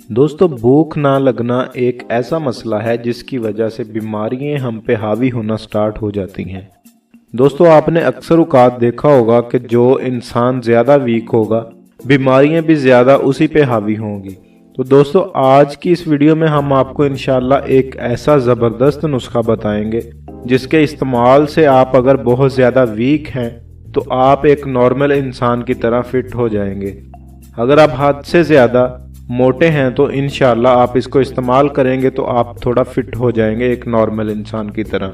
दोस्तों, भूख ना लगना एक ऐसा मसला है जिसकी वजह से बीमारियां हम पे हावी होना स्टार्ट हो जाती हैं। दोस्तों, आपने अक्सर औकात देखा होगा कि जो इंसान ज़्यादा वीक होगा, बीमारियां भी ज़्यादा उसी पे हावी होंगी। तो दोस्तों, आज की इस वीडियो में हम आपको इंशाल्लाह एक ऐसा ज़बरदस्त नुस्खा बताएंगे जिसके इस्तेमाल से आप अगर बहुत ज़्यादा वीक हैं तो आप एक नॉर्मल इंसान की तरह फिट हो जाएंगे। अगर आप हद से ज़्यादा मोटे हैं तो इंशाल्लाह आप इसको इस्तेमाल करेंगे तो आप थोड़ा फिट हो जाएंगे एक नॉर्मल इंसान की तरह।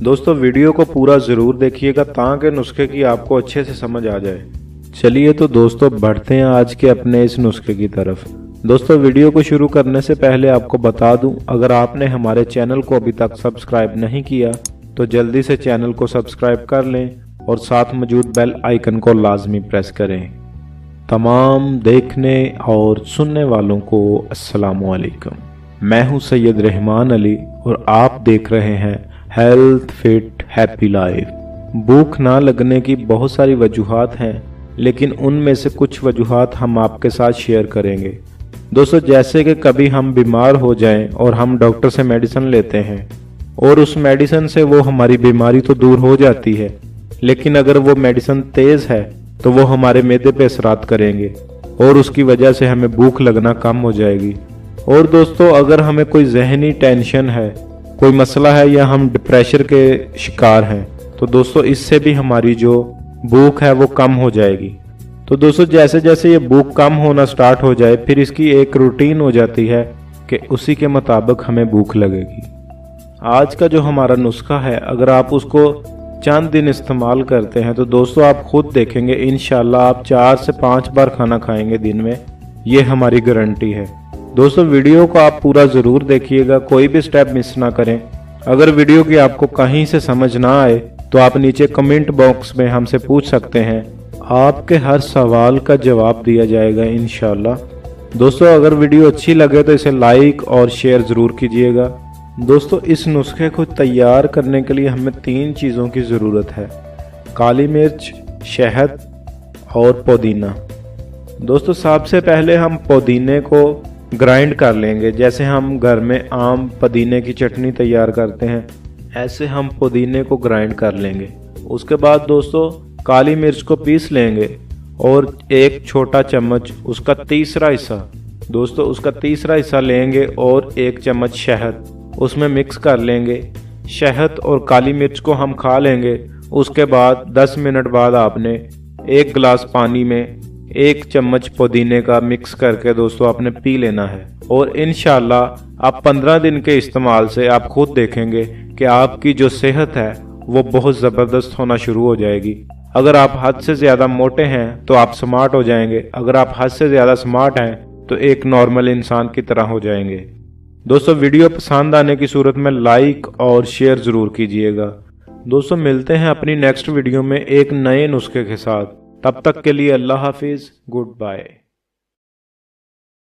दोस्तों, वीडियो को पूरा ज़रूर देखिएगा ताकि नुस्खे की आपको अच्छे से समझ आ जाए। चलिए तो दोस्तों, बढ़ते हैं आज के अपने इस नुस्खे की तरफ। दोस्तों, वीडियो को शुरू करने से पहले आपको बता दूं, अगर आपने हमारे चैनल को अभी तक सब्सक्राइब नहीं किया तो जल्दी से चैनल को सब्सक्राइब कर लें और साथ मौजूद बेल आइकन को लाजमी प्रेस करें। तमाम देखने और सुनने वालों को अस्सलाम वालेकुम। मैं हूं सैयद रहमान अली और आप देख रहे हैं हेल्थ फिट हैप्पी लाइफ। भूख ना लगने की बहुत सारी वजूहात हैं, लेकिन उनमें से कुछ वजूहात हम आपके साथ शेयर करेंगे। दोस्तों, जैसे कि कभी हम बीमार हो जाएं और हम डॉक्टर से मेडिसिन लेते हैं और उस मेडिसिन से वो हमारी बीमारी तो दूर हो जाती है, लेकिन अगर वो मेडिसिन तेज़ है तो वो हमारे मैदे पे असरात करेंगे और उसकी वजह से हमें भूख लगना कम हो जाएगी। और दोस्तों, अगर हमें कोई जहनी टेंशन है, कोई मसला है या हम डिप्रेशन के शिकार हैं तो दोस्तों इससे भी हमारी जो भूख है वो कम हो जाएगी। तो दोस्तों, जैसे जैसे ये भूख कम होना स्टार्ट हो जाए फिर इसकी एक रूटीन हो जाती है कि उसी के मुताबिक हमें भूख लगेगी। आज का जो हमारा नुस्खा है, अगर आप उसको चंद दिन इस्तेमाल करते हैं तो दोस्तों आप खुद देखेंगे इंशाल्लाह आप 4 से 5 बार खाना खाएंगे दिन में। ये हमारी गारंटी है। दोस्तों, वीडियो को आप पूरा ज़रूर देखिएगा, कोई भी स्टेप मिस ना करें। अगर वीडियो की आपको कहीं से समझ ना आए तो आप नीचे कमेंट बॉक्स में हमसे पूछ सकते हैं, आपके हर सवाल का जवाब दिया जाएगा इंशाल्लाह। दोस्तों, अगर वीडियो अच्छी लगे तो इसे लाइक और शेयर ज़रूर कीजिएगा। दोस्तों, इस नुस्खे को तैयार करने के लिए हमें 3 चीज़ों की ज़रूरत है: काली मिर्च, शहद और पुदीना। दोस्तों, सबसे पहले हम पुदीने को ग्राइंड कर लेंगे। जैसे हम घर में आम पुदीने की चटनी तैयार करते हैं, ऐसे हम पुदीने को ग्राइंड कर लेंगे। उसके बाद दोस्तों काली मिर्च को पीस लेंगे और एक छोटा चम्मच उसका तीसरा हिस्सा लेंगे और 1 चम्मच शहद उसमें मिक्स कर लेंगे। शहद और काली मिर्च को हम खा लेंगे। उसके बाद 10 मिनट बाद आपने 1 गिलास पानी में 1 चम्मच पुदीने का मिक्स करके दोस्तों आपने पी लेना है। और इंशाल्लाह आप 15 दिन के इस्तेमाल से आप खुद देखेंगे कि आपकी जो सेहत है वो बहुत ज़बरदस्त होना शुरू हो जाएगी। अगर आप हद से ज़्यादा मोटे हैं तो आप स्मार्ट हो जाएंगे, अगर आप हद से ज़्यादा स्मार्ट हैं तो एक नॉर्मल इंसान की तरह हो जाएंगे। दोस्तों, वीडियो पसंद आने की सूरत में लाइक और शेयर ज़रूर कीजिएगा। दोस्तों, मिलते हैं अपनी नेक्स्ट वीडियो में एक नए नुस्खे के साथ। तब तक के लिए अल्लाह हाफिज़, गुड बाय।